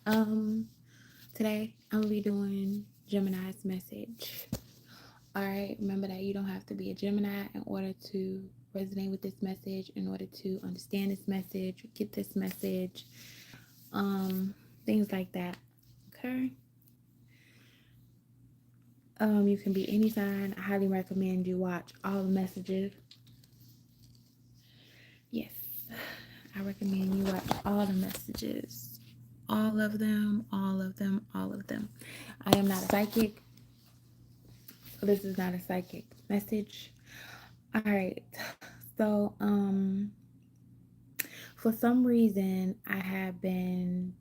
Um, Today I'm gonna be doing Gemini's message. All right, remember that you don't have to be a Gemini in order to resonate with this message, in order to understand this message, get this message, um, things like that. Okay. You can be any sign. I highly recommend you watch all the messages. Yes, I recommend you watch all the messages. All of them, all of them, all of them. I am not a psychic. This is not a psychic message. All right. So, for some reason, I have been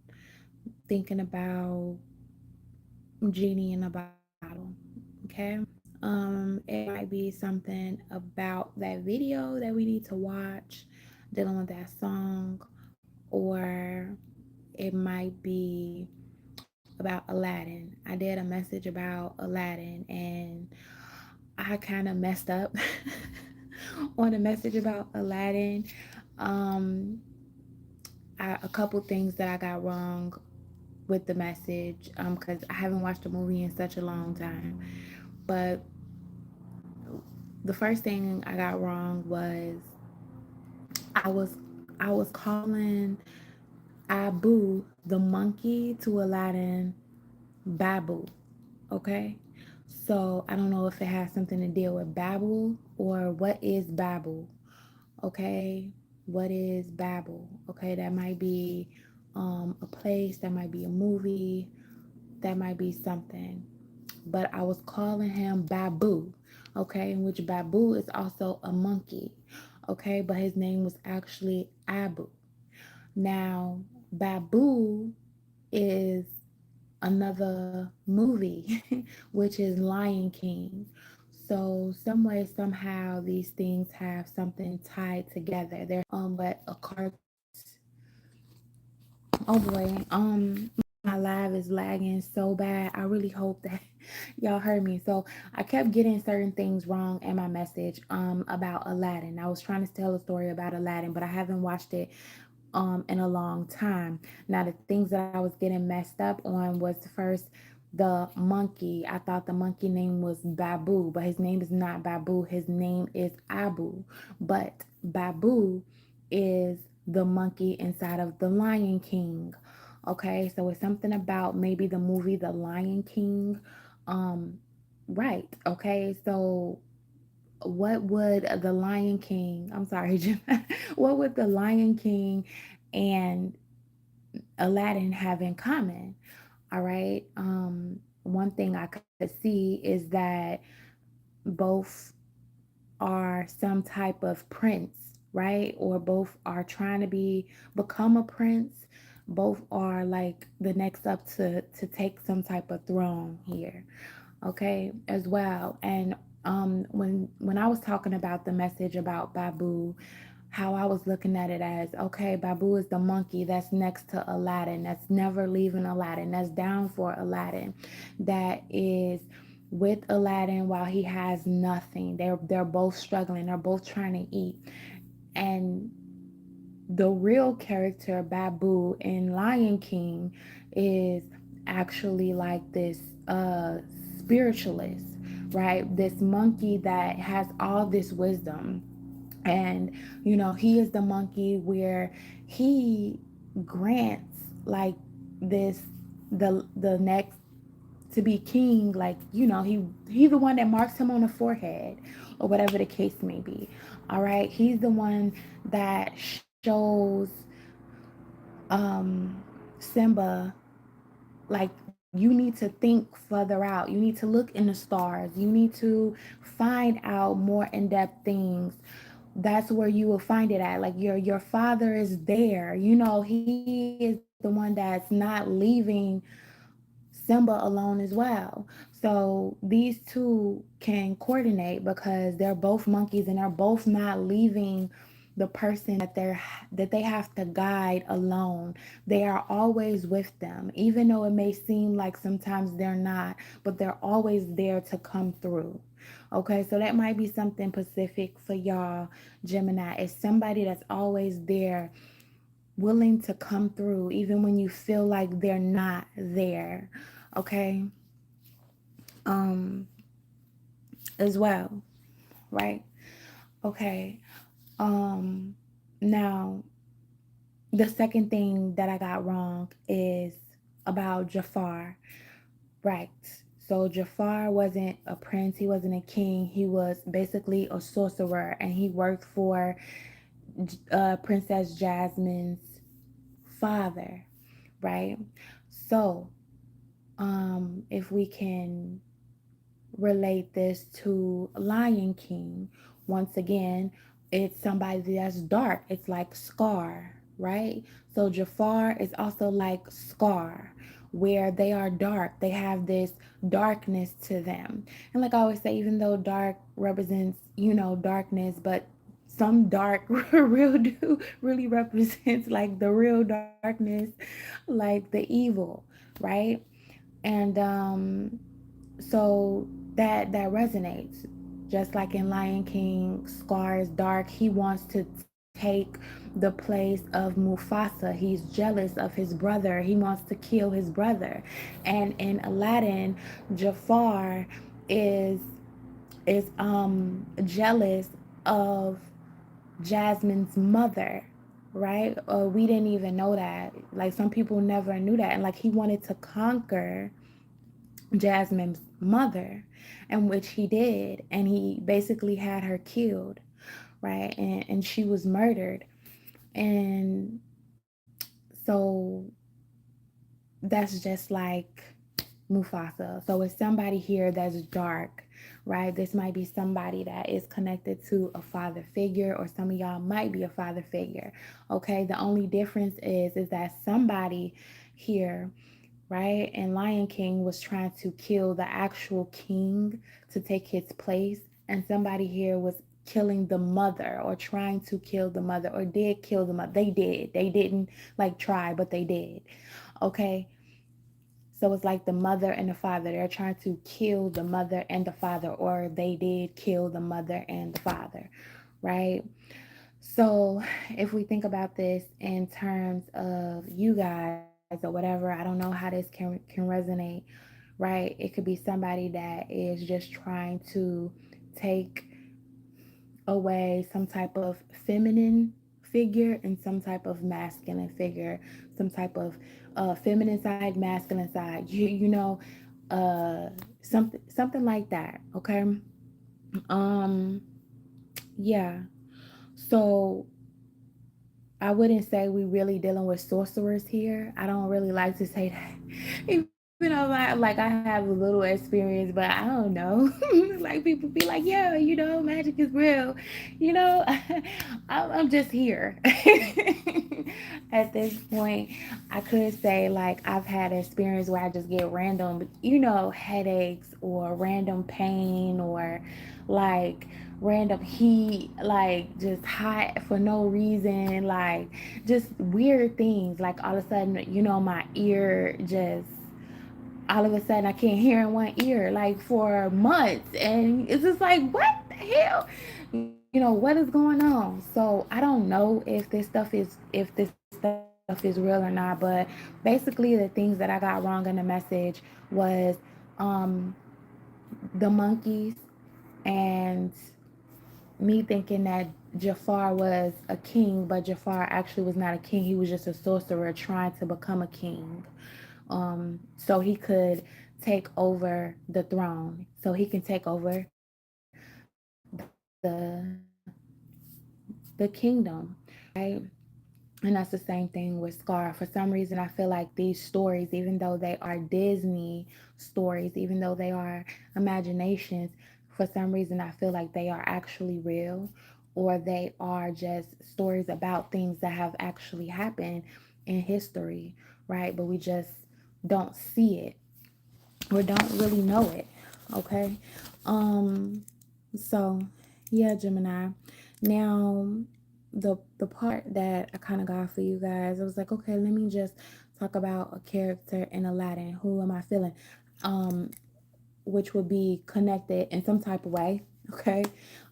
thinking about Genie in a bottle. Okay. It might be something about that video that we need to watch, dealing with that song, or it might be about Aladdin. I did a message about Aladdin and I kind of messed up on a message about Aladdin. Um, a couple things that I got wrong with the message because I haven't watched the movie in such a long time. But the first thing I got wrong was I was I was calling Abu the monkey to Aladdin Babu. Okay, so I don't know if it has something to deal with Babel or what is Babel. Okay, what is Babel? Okay, that might be a place, that might be a movie, that might be something. But I was calling him Babu, okay, in which Babu is also a monkey, okay, but his name was actually Abu. Now, Babu is another movie, which is Lion King. So some way, somehow, these things have something tied together. They're but a cart. Oh boy, my live is lagging so bad. I really hope that y'all heard me. So I kept getting certain things wrong in my message about Aladdin. I was trying to tell a story about Aladdin, but I haven't watched it in a long time. Now the things that I was getting messed up on was first the monkey. I thought the monkey name was Babu, but his name is not Babu. His name is Abu. But Babu is the monkey inside of the Lion King. Okay, so it's something about maybe the movie The Lion King. Um, right. Okay, so what would the Lion King, I'm sorry, Jim, what would the Lion King and Aladdin have in common? All right. One thing I could see is that both are some type of prince, right? Or both are trying to become a prince. Both are like the next up to take some type of throne here, okay, as well. And when I was talking about the message about Babu, how I was looking at it as, okay, Babu is the monkey that's next to Aladdin, that's never leaving Aladdin, that's down for Aladdin, that is with Aladdin while he has nothing. They're both struggling, they're both trying to eat. And the real character Babu in Lion King is actually like this spiritualist, right? This monkey that has all this wisdom. And he is the monkey where he grants like this the next to be king, like he's the one that marks him on the forehead or whatever the case may be. All right, he's the one that shows um Simba, like, you need to think further out, you need to look in the stars, you need to find out more in-depth things. That's where you will find it at. Like your father is there, he is the one that's not leaving Simba alone as well. So these two can coordinate because they're both monkeys and they're both not leaving the person that they have to guide alone. They are always with them, even though it may seem like sometimes they're not, but they're always there to come through. Okay, so that might be something specific for y'all, Gemini. It's somebody that's always there willing to come through even when you feel like they're not there. Okay. Um, as well, right? Okay. Um, Now the second thing that I got wrong is about Jafar. Right. So Jafar wasn't a prince, he wasn't a king, he was basically a sorcerer, and he worked for Princess Jasmine's father, right? So, if we can relate this to Lion King, once again, it's somebody that's dark. It's like Scar, right? So Jafar is also like Scar, where they are dark. They have this darkness to them. And like I always say, even though dark represents, darkness, but some dark real do really represents like the real darkness, like the evil, right? And so that resonates. Just like in Lion King, Scar is dark. He wants to take the place of Mufasa. He's jealous of his brother. He wants to kill his brother. And in Aladdin, Jafar is jealous of Jasmine's mother, right? We didn't even know that. Like some people never knew that. And like he wanted to conquer Jasmine's mother, and which he did, and he basically had her killed, right? And she was murdered. And so that's just like Mufasa. So it's somebody here that's dark, right? This might be somebody that is connected to a father figure, or some of y'all might be a father figure. Okay, the only difference is that somebody here, right? And Lion King was trying to kill the actual king to take his place, and somebody here was killing the mother, or trying to kill the mother, or did kill the mother. They did. They didn't like try, but they did. Okay. So it's like the mother and the father. They're trying to kill the mother and the father, or they did kill the mother and the father, right? So if we think about this in terms of you guys or whatever, I don't know how this can resonate, right? It could be somebody that is just trying to take away some type of feminine figure and some type of masculine figure, some type of feminine side, masculine side. Uh, something like that. Okay. Um. Yeah. So I wouldn't say we really dealing with sorcerers here. I don't really like to say that, even though I have a little experience, but I don't know. Like people be like, yeah, magic is real. You know, I'm just here. At this point, I could say like I've had experience where I just get random, headaches, or random pain, or like random heat, like just hot for no reason, like just weird things. Like all of a sudden, my ear just all of a sudden I can't hear in one ear like for months, and it's just like, what the hell? What is going on? So I don't know if this stuff is real or not, but basically the things that I got wrong in the message was um the monkeys, and me thinking that Jafar was a king, but Jafar actually was not a king. He was just a sorcerer trying to become a king. So he could take over the throne. So he can take over the kingdom, right? And that's the same thing with Scar. For some reason, I feel like these stories, even though they are Disney stories, even though they are imaginations, for some reason, I feel like they are actually real, or they are just stories about things that have actually happened in history, right? But we just don't see it, or don't really know it. Okay. Um, so yeah, Gemini. Now the part that I kind of got for you guys, I was like, okay, let me just talk about a character in Aladdin. Who am I feeling? Um, which would be connected in some type of way. Okay.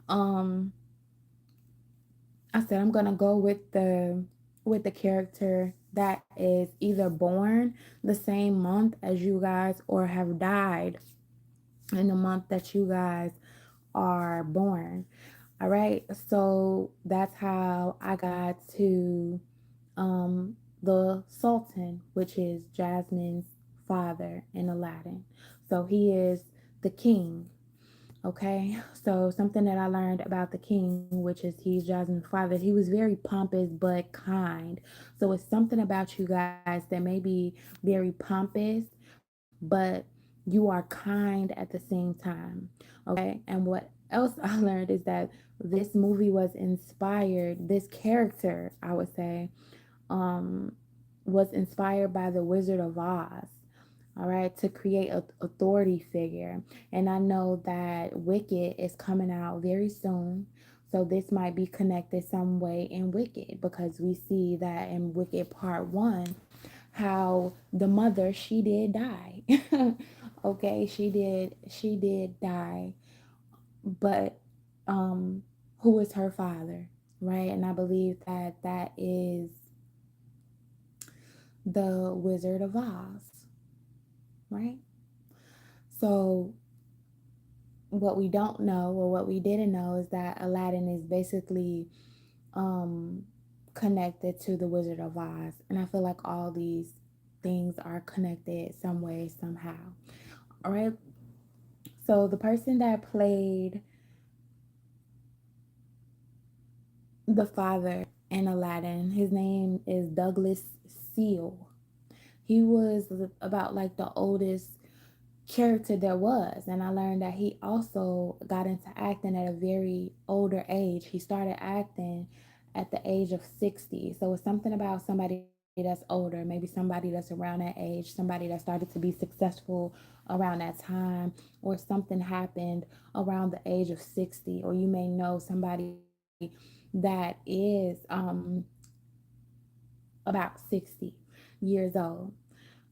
Um, I said I'm gonna go with the with the character that is either born the same month as you guys or have died in the month that you guys are born. All right. So that's how I got to the Sultan, which is Jasmine's father in Aladdin. So he is the king. Okay, so something that I learned about the king, which is he's Jasmine's father, he was very pompous but kind. So it's something about you guys that may be very pompous, but you are kind at the same time. Okay, and what else I learned is that this movie was inspired, this character, I would say, um, was inspired by the Wizard of Oz, all right, to create a authority figure. And I know that Wicked is coming out very soon. So this might be connected some way in Wicked because we see that in Wicked Part 1 how the mother she did die. Okay, she did die, but um who is her father, right? And I believe that that is the Wizard of Oz, right? So what we don't know or what we didn't know is that Aladdin is basically um connected to the Wizard of Oz. And I feel like all these things are connected some way, somehow. All right. So the person that played the father in Aladdin, his name is Douglas Seal. He was about like the oldest character there was. And I learned that he also got into acting at a very older age. He started acting at the age of 60. So it's something about somebody that's older, maybe somebody that's around that age, somebody that started to be successful around that time, or something happened around the age of 60, or you may know somebody that is about 60 years old.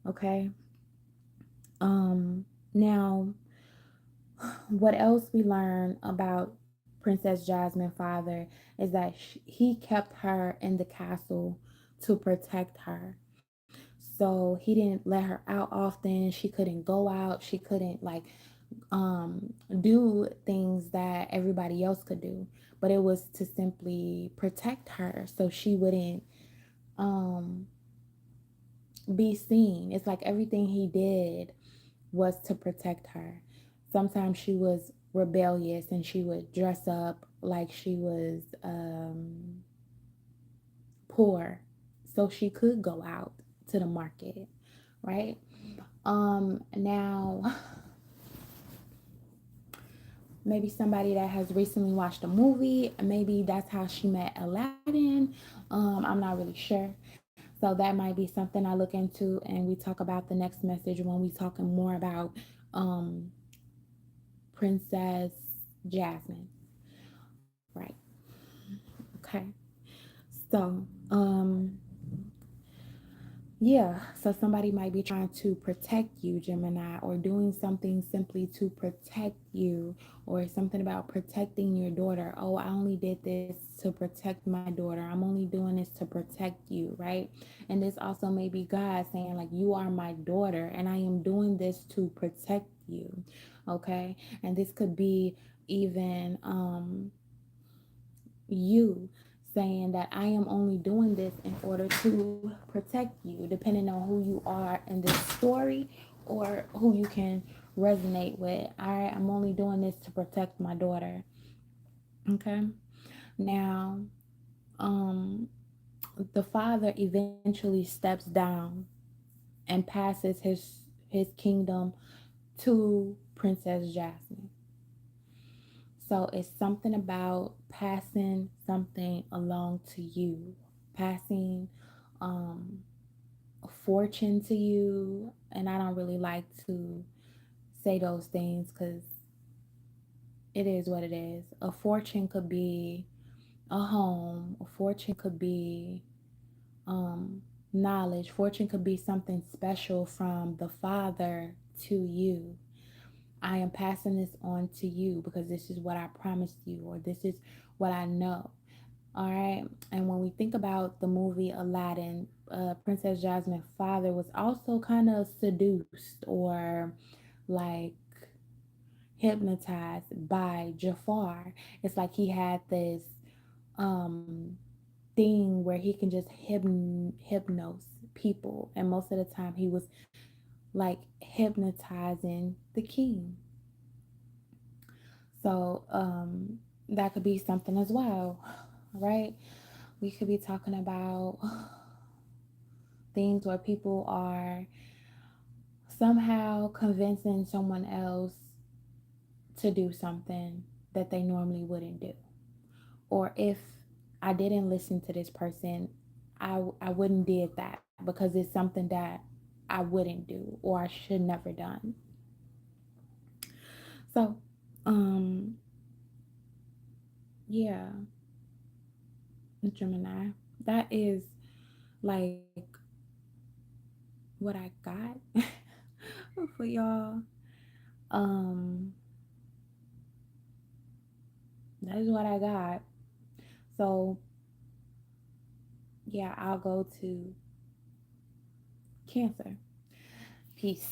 Okay. Now what else we learn about Princess Jasmine's father is that he kept her in the castle to protect her. So he didn't let her out often. She couldn't go out. She couldn't like do things that everybody else could do. But it was to simply protect her so she wouldn't um be seen. It's like everything he did was to protect her. Sometimes she was rebellious and she would dress up like she was poor so she could go out to the market, right? Now maybe somebody that has recently watched a movie, maybe that's how she met Aladdin. I'm not really sure. So that might be something I look into and we talk about the next message when we talking more about um Princess Jasmine. Right. Okay. So, yeah, so somebody might be trying to protect you, Gemini, or doing something simply to protect you, or something about protecting your daughter. Oh, I only did this to protect my daughter. I'm only doing this to protect you, right? And this also may be God saying, like, you are my daughter, and I am doing this to protect you, okay? And this could be even you saying that I am only doing this in order to protect you, depending on who you are in this story or who you can resonate with. All right, I'm only doing this to protect my daughter. Okay. Now, um, the father eventually steps down and passes his kingdom to Princess Jasmine. So it's something about passing something along to you, passing um, a fortune to you. And I don't really like to say those things because it is what it is. A fortune could be a home, a fortune could be um, knowledge, fortune could be something special from the Father to you. I am passing this on to you because this is what I promised you, or this is what I know. All right. And when we think about the movie Aladdin, Princess Jasmine's father was also kind of seduced or like hypnotized by Jafar. It's like he had this um thing where he can just hypnose people, and most of the time he was like hypnotizing the king. So that could be something as well, right? We could be talking about things where people are somehow convincing someone else to do something that they normally wouldn't do. Or if I didn't listen to this person, I wouldn't did that because it's something that I wouldn't do or I should never done. So, um, yeah, Gemini, that is like what I got for y'all. Um, that is what I got. So, yeah, I'll go to Cancer. Peace.